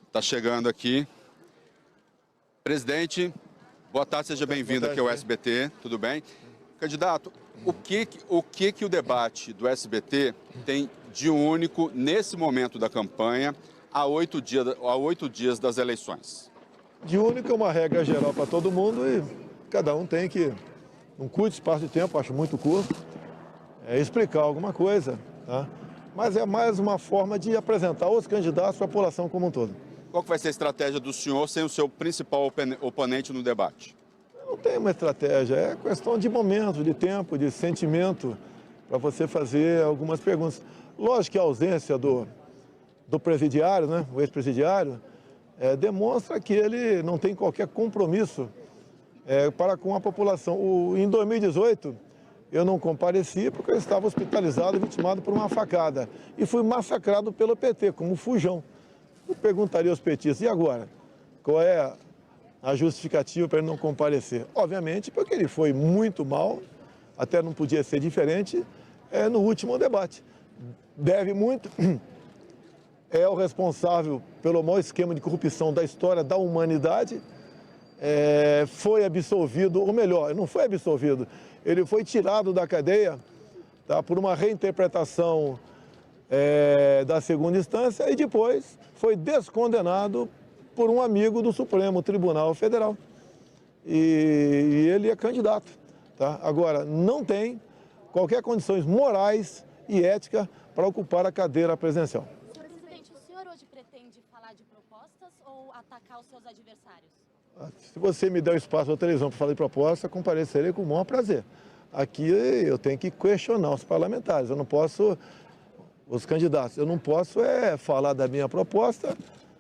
Está chegando aqui. Presidente, boa tarde, seja bem-vindo aqui ao SBT, tudo bem? Candidato, o que o debate do SBT tem de único nesse momento da campanha, há 8 dias das eleições? De único é uma regra geral para todo mundo e cada um tem que, num curto espaço de tempo, acho muito curto, explicar alguma coisa, tá? Mas é mais uma forma de apresentar os candidatos para a população como um todo. Qual que vai ser a estratégia do senhor sem o seu principal oponente no debate? Não tem uma estratégia, é questão de momento, de tempo, de sentimento, para você fazer algumas perguntas. Lógico que a ausência do presidiário, né, o ex-presidiário, demonstra que ele não tem qualquer compromisso para com a população. Em 2018, eu não compareci porque eu estava hospitalizado e vitimado por uma facada. E fui massacrado pelo PT, como fujão. Eu perguntaria aos petistas, e agora? Qual é a justificativa para ele não comparecer? Obviamente, porque ele foi muito mal, até não podia ser diferente, no último debate. Deve muito, é o responsável pelo maior esquema de corrupção da história da humanidade, foi absolvido, ou melhor, não foi absolvido, ele foi tirado da cadeia, tá, por uma reinterpretação da segunda instância e depois foi descondenado por um amigo do Supremo Tribunal Federal. E ele é candidato. Tá? Agora, não tem qualquer condições morais e ética para ocupar a cadeira presidencial. Senhor presidente, o senhor hoje pretende falar de propostas ou atacar os seus adversários? Se você me der o espaço da televisão para falar de proposta, comparecerei com o maior prazer. Aqui eu tenho que questionar os parlamentares, eu não posso, os candidatos, eu não posso falar da minha proposta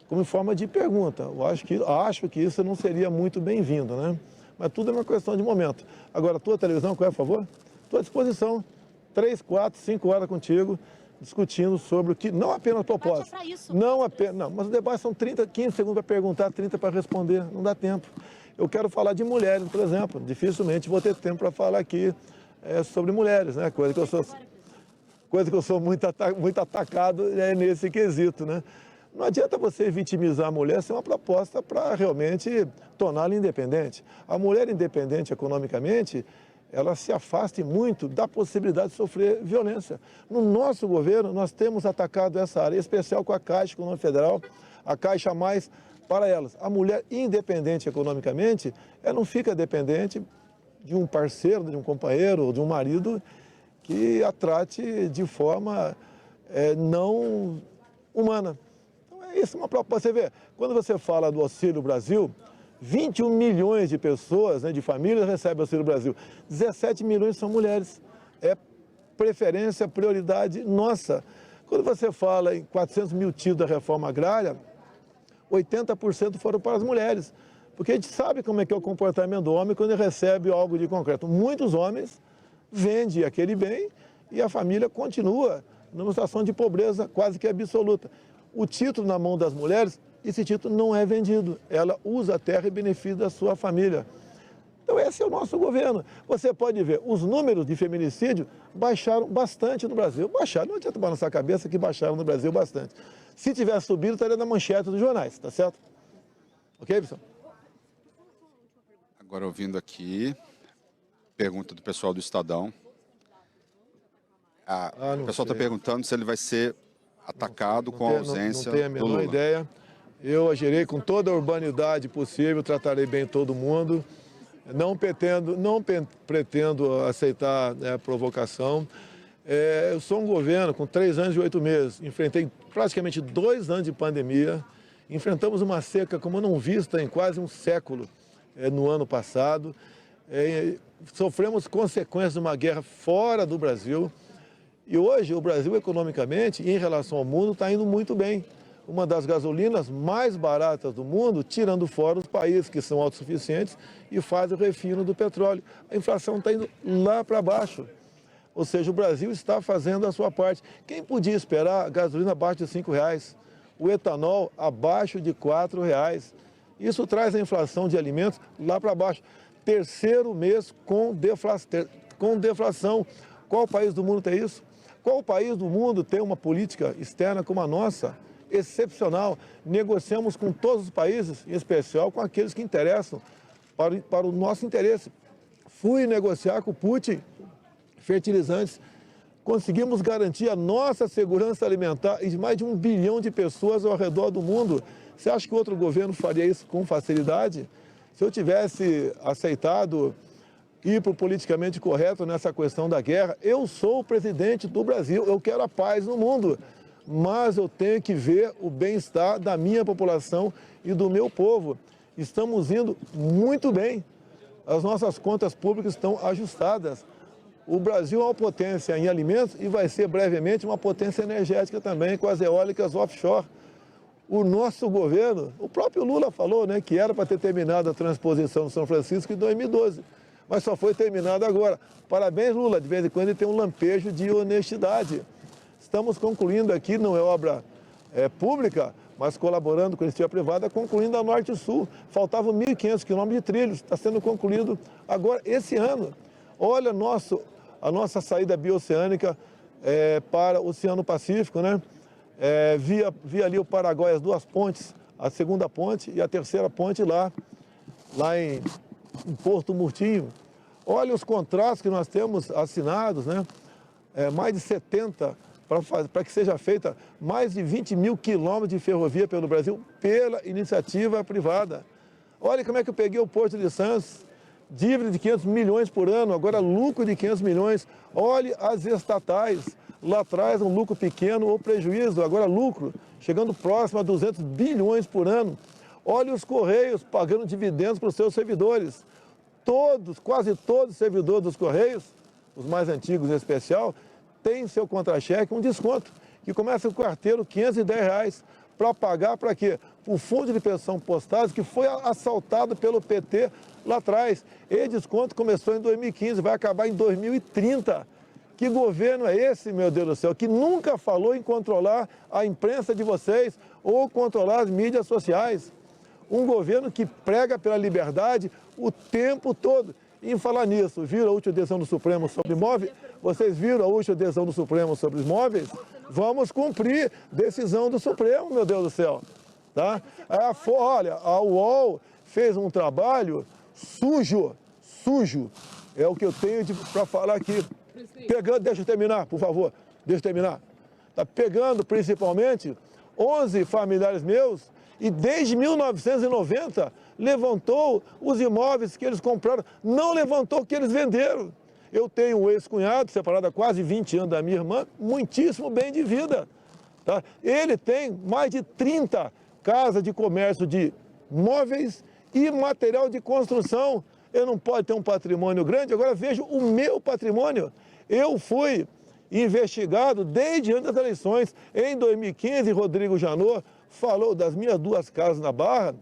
como forma de pergunta. Eu acho que isso não seria muito bem-vindo, né? Mas tudo é uma questão de momento. Agora, a tua televisão, qual é, por favor? Estou à disposição. 3, 4, 5 horas contigo, discutindo sobre o que, não apenas proposta. É isso, não apenas, não, mas o debate são 15 segundos para perguntar, 30 para responder, não dá tempo. Eu quero falar de mulheres, por exemplo. Dificilmente vou ter tempo para falar aqui sobre mulheres, né? Coisa que eu sou muito atacado nesse quesito, né? Não adianta você vitimizar a mulher sem uma proposta para realmente torná-la independente. A mulher independente economicamente, ela se afasta muito da possibilidade de sofrer violência. No nosso governo, nós temos atacado essa área, em especial com a Caixa Econômica Federal, a Caixa Mais para elas. A mulher independente economicamente, ela não fica dependente de um parceiro, de um companheiro ou de um marido que a trate de forma não humana. Isso é uma proposta. Você vê, quando você fala do Auxílio Brasil, 21 milhões de pessoas, né, de famílias recebem Auxílio Brasil. 17 milhões são mulheres. É preferência, prioridade nossa. Quando você fala em 400 mil títulos da reforma agrária, 80% foram para as mulheres. Porque a gente sabe como é que é o comportamento do homem quando ele recebe algo de concreto. Muitos homens vendem aquele bem e a família continua numa situação de pobreza quase que absoluta. O título na mão das mulheres, esse título não é vendido. Ela usa a terra e beneficia da sua família. Então esse é o nosso governo. Você pode ver, os números de feminicídio baixaram bastante no Brasil. Baixaram, não adianta balançar a cabeça que baixaram no Brasil bastante. Se tivesse subido, estaria na manchete dos jornais, tá certo? Ok, pessoal? Agora ouvindo aqui, pergunta do pessoal do Estadão. O pessoal está perguntando se ele vai ser atacado com a ausência do Lula. Não tenho a menor ideia. Eu agirei com toda a urbanidade possível, tratarei bem todo mundo. Não pretendo aceitar provocação. Eu sou um governo com 3 anos e 8 meses. Enfrentei praticamente 2 anos de pandemia. Enfrentamos uma seca como não vista em quase um século no ano passado. Sofremos consequências de uma guerra fora do Brasil. E hoje o Brasil, economicamente, em relação ao mundo, está indo muito bem. Uma das gasolinas mais baratas do mundo, tirando fora os países que são autossuficientes e fazem o refino do petróleo. A inflação está indo lá para baixo. Ou seja, o Brasil está fazendo a sua parte. Quem podia esperar a gasolina abaixo de R$5, o etanol abaixo de R$4? Isso traz a inflação de alimentos lá para baixo. 3º mês com deflação. Qual país do mundo tem isso? Qual país do mundo tem uma política externa como a nossa, excepcional. Negociamos com todos os países, em especial com aqueles que interessam para o nosso interesse. Fui negociar com o Putin fertilizantes. Conseguimos garantir a nossa segurança alimentar e de mais de 1 bilhão de pessoas ao redor do mundo. Você acha que outro governo faria isso com facilidade? Se eu tivesse aceitado ir para o politicamente correto nessa questão da guerra, eu sou o presidente do Brasil, eu quero a paz no mundo, mas eu tenho que ver o bem-estar da minha população e do meu povo. Estamos indo muito bem, as nossas contas públicas estão ajustadas. O Brasil é uma potência em alimentos e vai ser brevemente uma potência energética também com as eólicas offshore. O nosso governo, o próprio Lula falou, né, que era para ter terminado a transposição do São Francisco em 2012, mas só foi terminado agora. Parabéns, Lula, de vez em quando ele tem um lampejo de honestidade. Estamos concluindo aqui, não é obra pública, mas colaborando com a iniciativa privada, concluindo a Norte e Sul. Faltavam 1.500 quilômetros de trilhos, está sendo concluído agora, esse ano. Olha a nossa saída bioceânica para o Oceano Pacífico, né? Via ali o Paraguai, as duas pontes, a segunda ponte e a terceira ponte lá em Porto Murtinho. Olha os contratos que nós temos assinados, né? Mais de 70 para que seja feita mais de 20 mil quilômetros de ferrovia pelo Brasil pela iniciativa privada. Olha como é que eu peguei o Porto de Santos, dívida de 500 milhões por ano, agora lucro de 500 milhões. Olhe as estatais, lá atrás um lucro pequeno ou prejuízo, agora lucro, chegando próximo a 200 bilhões por ano. Olhe os Correios pagando dividendos para os seus servidores. Quase todos os servidores dos Correios, os mais antigos em especial, têm em seu contra-cheque um desconto, que começa com o carteiro R$510, para pagar para quê? O Fundo de Pensão Postais, que foi assaltado pelo PT lá atrás. E desconto começou em 2015, vai acabar em 2030. Que governo é esse, meu Deus do céu, que nunca falou em controlar a imprensa de vocês ou controlar as mídias sociais? Um governo que prega pela liberdade o tempo todo. E em falar nisso, viram a última decisão do Supremo sobre imóveis? Vocês viram a última decisão do Supremo sobre imóveis? Vamos cumprir decisão do Supremo, meu Deus do céu. Tá? Olha, a UOL fez um trabalho sujo, é o que eu tenho para falar aqui. Deixa eu terminar, por favor, deixa eu terminar. Está pegando principalmente 11 familiares meus e desde 1990 levantou os imóveis que eles compraram, não levantou o que eles venderam. Eu tenho um ex-cunhado, separado há quase 20 anos da minha irmã, muitíssimo bem de vida. Tá? Ele tem mais de 30 casas de comércio de móveis e material de construção. Eu não posso ter um patrimônio grande, agora vejo o meu patrimônio. Eu fui investigado desde antes das eleições. Em 2015, Rodrigo Janot falou das minhas 2 casas na Barra,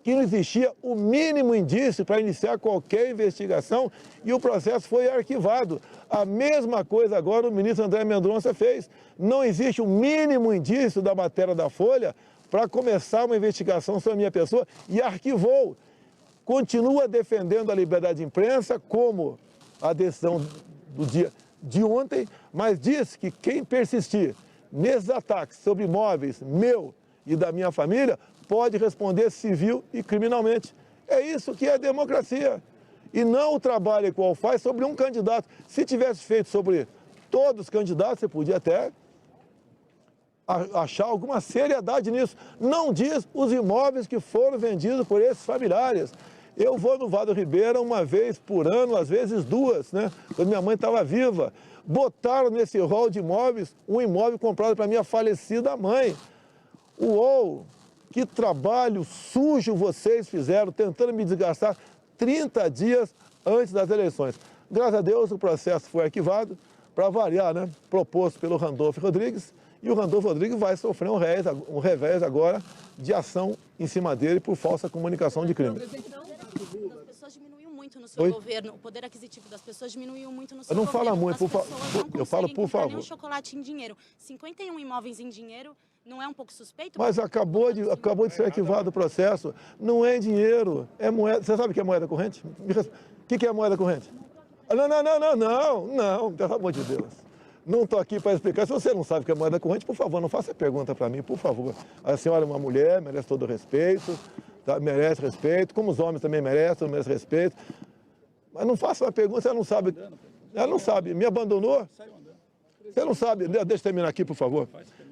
que não existia o mínimo indício para iniciar qualquer investigação e o processo foi arquivado. A mesma coisa agora o ministro André Mendonça fez. Não existe o mínimo indício da matéria da Folha para começar uma investigação sobre a minha pessoa e arquivou. Continua defendendo a liberdade de imprensa, como a decisão do dia de ontem, mas diz que quem persistir nesses ataques sobre imóveis meu e da minha família pode responder civil e criminalmente. É isso que é democracia. E não o trabalho que o UOL faz sobre um candidato. Se tivesse feito sobre todos os candidatos, você podia até achar alguma seriedade nisso. Não diz os imóveis que foram vendidos por esses familiares. Eu vou no Vado Ribeira uma vez por ano, às vezes 2, né? Quando minha mãe estava viva. Botaram nesse rol de imóveis um imóvel comprado para minha falecida mãe. O UOL, que trabalho sujo vocês fizeram, tentando me desgastar 30 dias antes das eleições. Graças a Deus o processo foi arquivado, para variar, né? Proposto pelo Randolfo Rodrigues, e o Randolfo Rodrigues vai sofrer um revés agora de ação em cima dele por falsa comunicação de crime. As pessoas diminuiu muito no seu governo, o poder aquisitivo das pessoas diminuiu muito no seu governo. Não fala muito, eu falo por favor. Nem um chocolate em dinheiro. 51 imóveis em dinheiro, não é um pouco suspeito? Mas acabou de ser arquivado o processo. Não é dinheiro, é moeda. Você sabe o que é moeda corrente? O que é moeda corrente? Não, pelo amor de Deus. Não estou aqui para explicar. Se você não sabe o que é moeda corrente, por favor, não faça pergunta para mim, por favor. A senhora é uma mulher, merece todo o respeito, tá? Merece respeito, como os homens também merecem respeito. Mas não faça uma pergunta, você não sabe. Ela não sabe. Me abandonou? Você não sabe. Deixa eu terminar aqui, por favor.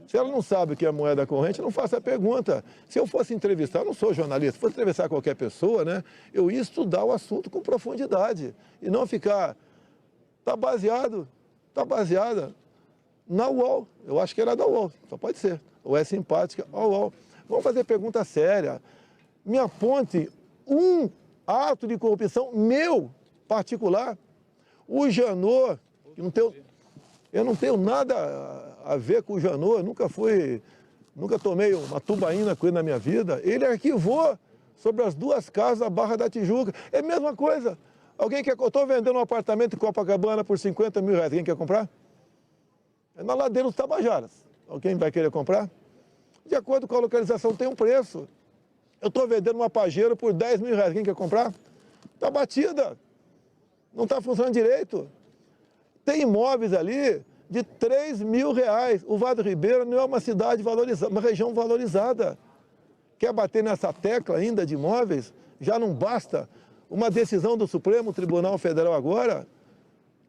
Se ela não sabe o que é moeda corrente, não faça a pergunta. Se eu fosse entrevistar, eu não sou jornalista, se fosse entrevistar qualquer pessoa, né, eu ia estudar o assunto com profundidade e não ficar... Está baseada na UOL. Eu acho que era da UOL, só pode ser. Ou é simpática ao UOL. Vamos fazer pergunta séria. Me aponte um ato de corrupção meu, particular. O Janot, eu não tenho nada a ver com o Janot, nunca tomei uma tubaína com ele na minha vida. Ele arquivou sobre as 2 casas da Barra da Tijuca. É a mesma coisa. Alguém quer... Eu estou vendendo um apartamento em Copacabana por 50 mil reais. Alguém quer comprar? É na ladeira dos Tabajaras. Alguém vai querer comprar? De acordo com a localização, tem um preço. Eu estou vendendo uma Pajero por 10 mil reais. Alguém quer comprar? Está batida. Não está funcionando direito. Tem imóveis ali de 3 mil reais. O Vado Ribeira não é uma cidade valorizada, uma região valorizada. Quer bater nessa tecla ainda de imóveis? Já não basta uma decisão do Supremo Tribunal Federal agora?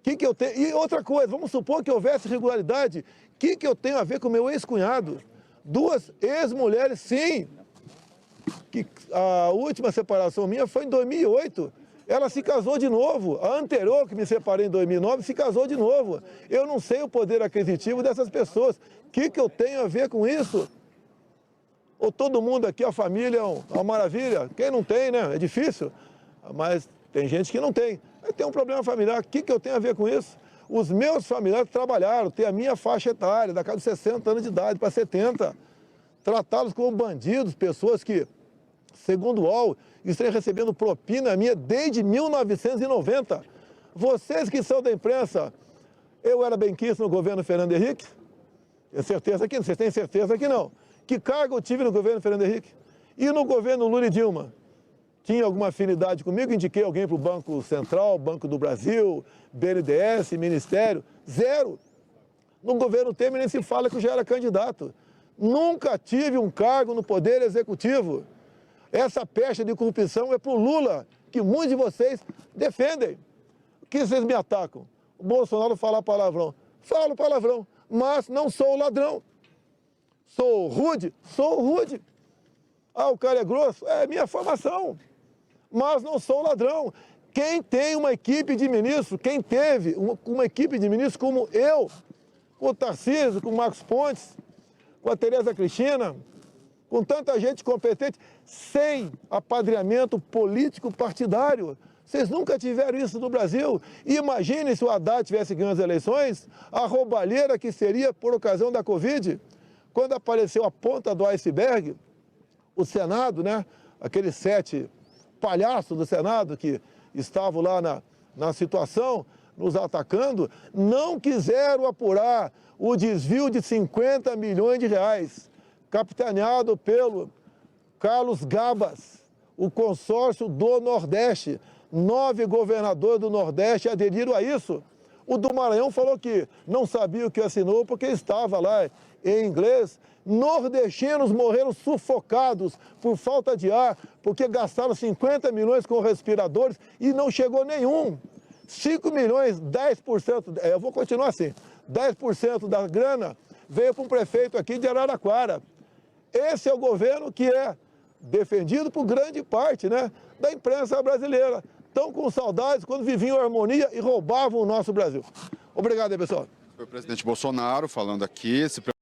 Que eu tenho? E outra coisa, vamos supor que houvesse irregularidade. O que eu tenho a ver com o meu ex-cunhado? 2 ex-mulheres, sim. Que a última separação minha foi em 2008. Ela se casou de novo. A anterior, que me separei em 2009, se casou de novo. Eu não sei o poder aquisitivo dessas pessoas. O que eu tenho a ver com isso? Ou todo mundo aqui, a família é uma maravilha? Quem não tem, né? É difícil. Mas tem gente que não tem. Tem um problema familiar. O que eu tenho a ver com isso? Os meus familiares trabalharam, têm a minha faixa etária, da casa de 60 anos de idade para 70. Tratá-los como bandidos, pessoas que, segundo o UOL, estão recebendo propina minha desde 1990. Vocês que são da imprensa, eu era benquisto no governo Fernando Henrique? Tenho certeza que não. Vocês têm certeza que não. Que cargo eu tive no governo Fernando Henrique? E no governo Lula e Dilma? Tinha alguma afinidade comigo? Indiquei alguém para o Banco Central, Banco do Brasil, BNDES, Ministério? Zero. No governo Temer nem se fala que eu já era candidato. Nunca tive um cargo no Poder Executivo. Essa pecha de corrupção é para o Lula, que muitos de vocês defendem. O que vocês me atacam? O Bolsonaro fala palavrão. Falo palavrão, mas não sou ladrão. Sou rude? Sou rude. Ah, o cara é grosso? É minha formação. Mas não sou ladrão. Quem tem uma equipe de ministros, quem teve uma equipe de ministros como eu, com o Tarcísio, com o Marcos Pontes, com a Tereza Cristina, com tanta gente competente, sem apadrinhamento político partidário. Vocês nunca tiveram isso no Brasil. Imagine se o Haddad tivesse ganho as eleições, a roubalheira que seria por ocasião da Covid. Quando apareceu a ponta do iceberg, o Senado, né, aqueles 7 palhaços do Senado que estavam lá na situação, nos atacando, não quiseram apurar o desvio de 50 milhões de reais, capitaneado pelo Carlos Gabas, o consórcio do Nordeste. 9 governadores do Nordeste aderiram a isso. O do Maranhão falou que não sabia o que assinou porque estava lá em inglês. Nordestinos morreram sufocados por falta de ar, porque gastaram 50 milhões com respiradores e não chegou nenhum. 5 milhões, 10%, eu vou continuar assim, 10% da grana veio para um prefeito aqui de Araraquara. Esse é o governo que é defendido por grande parte, né, da imprensa brasileira. Estão com saudades quando viviam em harmonia e roubavam o nosso Brasil. Obrigado aí, pessoal. Foi o presidente Bolsonaro falando aqui.